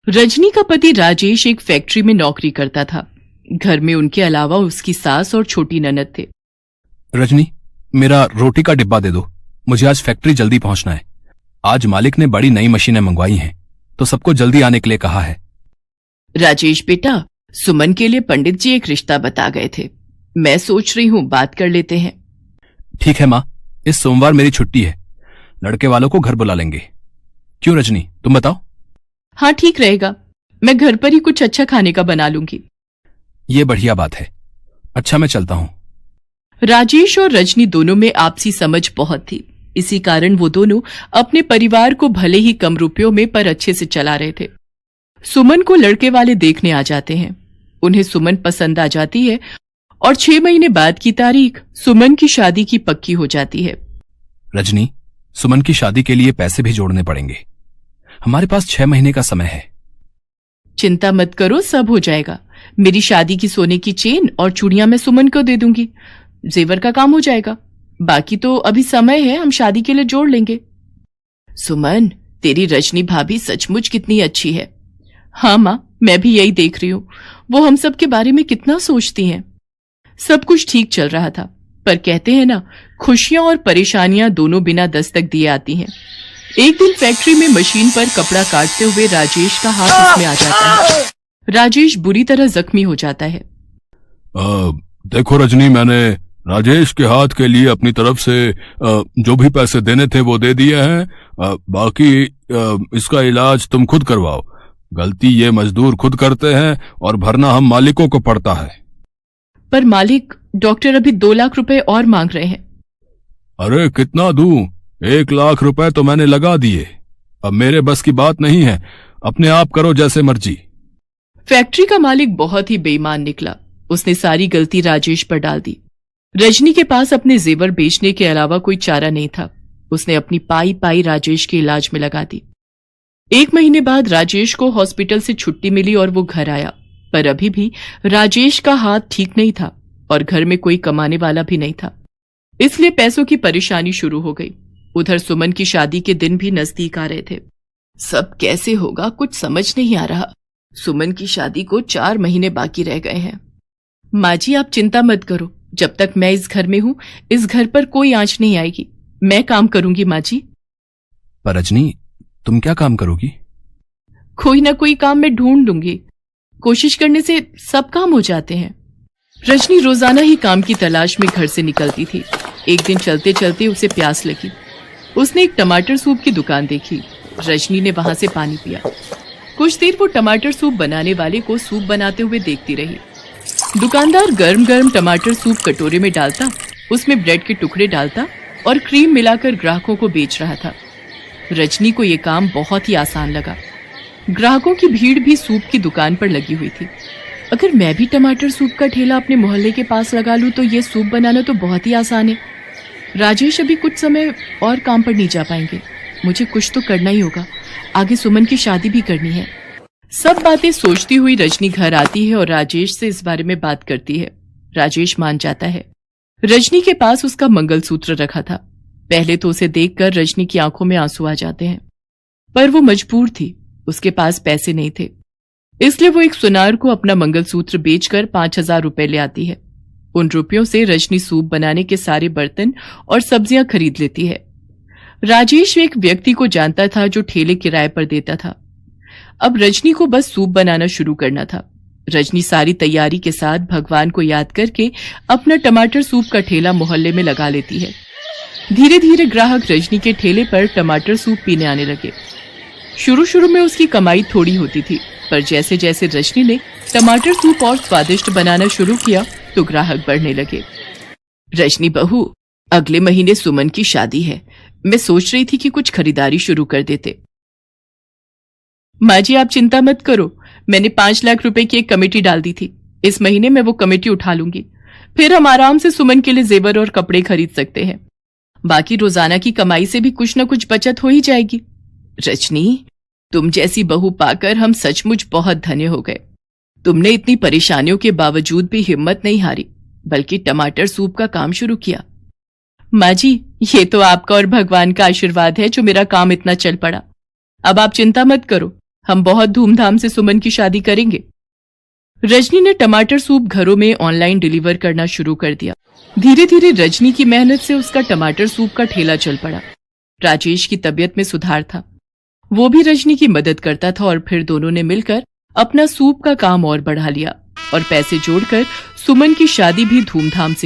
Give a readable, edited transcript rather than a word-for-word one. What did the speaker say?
रजनी का पति राजेश एक फैक्ट्री में नौकरी करता था। घर में उनके अलावा उसकी सास और छोटी ननद थे। रजनी, मेरा रोटी का डिब्बा दे दो, मुझे आज फैक्ट्री जल्दी पहुंचना है। आज मालिक ने बड़ी नई मशीनें मंगवाई हैं, तो सबको जल्दी आने के लिए कहा है। राजेश बेटा, सुमन के लिए पंडित जी एक रिश्ता बता गए थे। मैं सोच रही हूँ बात कर लेते हैं। ठीक है माँ, इस सोमवार मेरी छुट्टी है, लड़के वालों को घर बुला लेंगे। क्यों रजनी, तुम बताओ। हाँ ठीक रहेगा, मैं घर पर ही कुछ अच्छा खाने का बना लूंगी। ये बढ़िया बात है। अच्छा, मैं चलता हूँ। राजेश और रजनी दोनों में आपसी समझ बहुत थी। इसी कारण वो दोनों अपने परिवार को भले ही कम रुपयों में पर अच्छे से चला रहे थे। सुमन को लड़के वाले देखने आ जाते हैं। उन्हें सुमन पसंद आ जाती है और 6 महीने बाद की तारीख सुमन की शादी की पक्की हो जाती है। रजनी, सुमन की शादी के लिए पैसे भी जोड़ने पड़ेंगे। हमारे पास 6 महीने का समय है। चिंता मत करो, सब हो जाएगा। मेरी शादी की सोने की चेन और चूड़ियां मैं सुमन को दे दूंगी, जेवर का काम हो जाएगा। बाकी तो अभी समय है, हम शादी के लिए जोड़ लेंगे। सुमन, तेरी रजनी भाभी सचमुच कितनी अच्छी है। हाँ माँ, मैं भी यही देख रही हूँ। वो हम सब के बारे में कितना सोचती हैं। सब कुछ ठीक चल रहा था, पर कहते हैं ना, खुशियां और परेशानियां दोनों बिना दस्तक दिए आती हैं। एक दिन फैक्ट्री में मशीन पर कपड़ा काटते हुए राजेश का हाथ उसमें आ जाता है। राजेश बुरी तरह जख्मी हो जाता है। देखो रजनी, मैंने राजेश के हाथ के लिए अपनी तरफ से जो भी पैसे देने थे वो दे दिए हैं। बाकी इसका इलाज तुम खुद करवाओ। गलती ये मजदूर खुद करते हैं और भरना हम मालिकों को पड़ता है। पर मालिक, डॉक्टर अभी 2 लाख रुपए और मांग रहे हैं। अरे कितना दूं? 1 लाख रुपए तो मैंने लगा दिए। अब मेरे बस की बात नहीं है, अपने आप करो जैसे मर्जी। फैक्ट्री का मालिक बहुत ही बेईमान निकला। उसने सारी गलती राजेश पर डाल दी। रजनी के पास अपने जेवर बेचने के अलावा कोई चारा नहीं था। उसने अपनी पाई पाई राजेश के इलाज में लगा दी। 1 महीने बाद राजेश को हॉस्पिटल से छुट्टी मिली और वो घर आया, पर अभी भी राजेश का हाथ ठीक नहीं था और घर में कोई कमाने वाला भी नहीं था, इसलिए पैसों की परेशानी शुरू हो गई। उधर सुमन की शादी के दिन भी नजदीक आ रहे थे। सब कैसे होगा, कुछ समझ नहीं आ रहा। सुमन की शादी को 4 महीने बाकी रह गए हैं। माँ जी, आप चिंता मत करो, जब तक मैं इस घर में हूं, इस घर पर कोई आंच नहीं आएगी। मैं काम करूंगी माँ जी। पर रजनी, तुम क्या काम करोगी? कोई ना कोई काम मैं ढूंढ लूंगी। कोशिश करने से सब काम हो जाते हैं। रजनी रोजाना ही काम की तलाश में घर से निकलती थी। एक दिन चलते चलते उसे प्यास लगी। उसने एक टमाटर सूप की दुकान देखी। रजनी ने वहां से पानी पिया। कुछ देर वो टमाटर सूप बनाने वाले को सूप बनाते हुए देखती रही। दुकानदार गर्म गर्म टमाटर सूप कटोरे में डालता, उसमें ब्रेड के टुकड़े डालता और क्रीम मिलाकर ग्राहकों को बेच रहा था। रजनी को यह काम बहुत ही आसान लगा। ग्राहकों की भीड़ भी सूप की दुकान पर लगी हुई थी। अगर मैं भी टमाटर सूप का ठेला अपने मोहल्ले के पास लगा लूं तो ये सूप बनाना तो बहुत ही आसान है। राजेश अभी कुछ समय और काम पर नहीं जा पाएंगे। मुझे कुछ तो करना ही होगा। आगे सुमन की शादी भी करनी है। सब बातें सोचती हुई रजनी घर आती है और राजेश से इस बारे में बात करती है। राजेश मान जाता है। रजनी के पास उसका मंगलसूत्र रखा था। पहले तो उसे देखकर रजनी की आंखों में आंसू आ जाते हैं, पर वो मजबूर थी। उसके पास पैसे नहीं थे, इसलिए वो एक सुनार को अपना मंगलसूत्र बेचकर 5000 रुपए ले आती है। उन रुपयों से रजनी सूप बनाने के सारे बर्तन और सब्जियां खरीद लेती है। राजेश एक व्यक्ति को जानता था जो ठेले किराए पर देता था। अब रजनी को बस सूप बनाना शुरू करना था। रजनी सारी तैयारी के साथ भगवान को याद करके अपना टमाटर सूप का ठेला मोहल्ले में लगा लेती है। धीरे धीरे ग्राहक रजनी के ठेले पर टमाटर सूप पीने आने लगे। शुरू शुरू में उसकी कमाई थोड़ी होती थी, पर जैसे जैसे रजनी ने टमाटर सूप और स्वादिष्ट बनाना शुरू किया तो ग्राहक बढ़ने लगे। रजनी बहू, अगले महीने सुमन की शादी है। मैं सोच रही थी कि कुछ खरीदारी शुरू कर देते। माँ जी, आप चिंता मत करो। मैंने 5 लाख रुपए की एक कमेटी डाल दी थी। इस महीने मैं वो कमेटी उठा लूंगी। फिर हम आराम से सुमन के लिए जेवर और कपड़े खरीद सकते हैं। बाकी रोजाना की कमाई से भी कुछ न कुछ बचत हो ही जाएगी। रजनी, तुम जैसी बहू पाकर हम सचमुच बहुत धन्य हो गए। तुमने इतनी परेशानियों के बावजूद भी हिम्मत नहीं हारी, बल्कि टमाटर सूप का काम शुरू किया। माँ जी, ये तो आपका और भगवान का आशीर्वाद है जो मेरा काम इतना चल पड़ा। अब आप चिंता मत करो, हम बहुत धूमधाम से सुमन की शादी करेंगे। रजनी ने टमाटर सूप घरों में ऑनलाइन डिलीवर करना शुरू कर दिया। धीरे धीरे रजनी की मेहनत से उसका टमाटर सूप का ठेला चल पड़ा। राजेश की तबीयत में सुधार था, वो भी रजनी की मदद करता था और फिर दोनों ने मिलकर अपना सूप का काम और बढ़ा लिया और पैसे जोड़कर सुमन की शादी भी धूमधाम से